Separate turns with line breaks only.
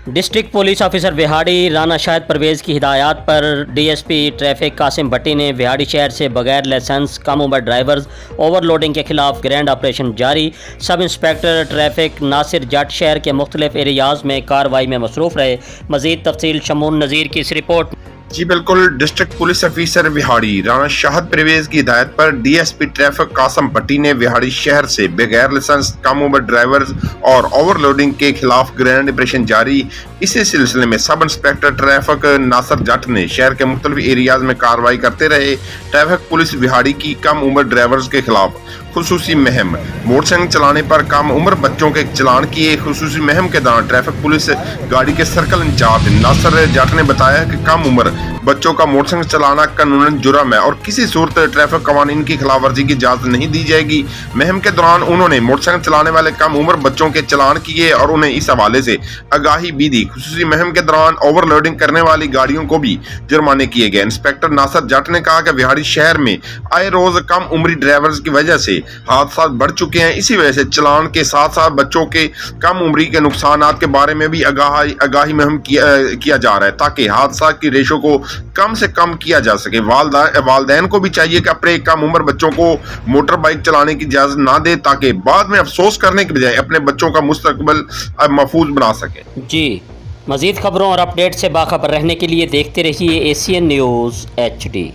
District police officer Vehari Rana Shahid Parvez की हिदायत पर डीएसपी ट्रैफिक कासिम भट्टी ने विहाड़ी शहर से बगैर लाइसेंस कम उम्र ड्राइवर्स ओवरलोडिंग के खिलाफ ग्रैंड ऑपरेशन जारी। सब इंस्पेक्टर ट्रैफिक नासिर जट शहर के मुख्तलिफ एरियाज़ में कार्रवाई में मसरूफ़ रहे। मज़ीद तफसील शमून नज़ीर की इस रिपोर्ट।
जी बिल्कुल, district police officer Vehari Rana Shahid Parvez की हिदायत पर डीएसपी ट्रैफिक कासिम भट्टी ने विहाड़ी शहर से बगैर लाइसेंस कम उम्र ड्राइवर्स और ओवरलोडिंग के खिलाफ ग्रैंड ऑपरेशन जारी। इसी सिलसिले में सब इंस्पेक्टर ट्रैफिक नासिर जट ने शहर के मुख्तलिफ एरियाज में कार्रवाई करते रहे। ट्रैफिक पुलिस विहाड़ी की कम उम्र ड्राइवर्स के खिलाफ खुसूसी मुहिम, मोटरसाइकिल चलाने पर कम उम्र बच्चों के चलान किए। खुसूसी मुहिम के दौरान ट्रैफिक पुलिस गाड़ी के सर्कल इंचार्ज नासिर जट ने बताया कि कम उम्र बच्चों का मोटरसाइकिल चलाना कानूनन जुर्म है और किसी सूरत ट्रैफिक कवानीन की खिलाफ वर्जी की इजाजत नहीं दी जाएगी। मुहिम के दौरान उन्होंने मोटरसाइकिल चलाने वाले कम उम्र बच्चों के चलान किए और उन्हें इस हवाले से आगाही भी दी। खुसूसी मुहिम के दौरान ओवरलोडिंग करने वाली गाड़ियों को भी जुर्माने किए गए। इंस्पेक्टर नासिर जट ने कहा कि विहाड़ी शहर में आए रोज कम उम्री ड्राइवर्स की वजह से हादसा बढ़ चुके हैं। इसी वजह से चलान के साथ साथ बच्चों के कम उम्री के नुकसानात के बारे में भी आगाही मुहिम किया जा रहा है ताकि हादसा की रेशो को कम से कम किया जा सके। वालिदैन को भी चाहिए कि अपने कम उम्र बच्चों को मोटर बाइक चलाने की इजाजत ना दे ताकि बाद में अफसोस करने के बजाय अपने बच्चों का मुस्तकबिल महफूज बना सके।
जी, मज़ीद खबरों और अपडेट से बाखबर रहने के लिए देखते रहिए एशियन न्यूज़ HD।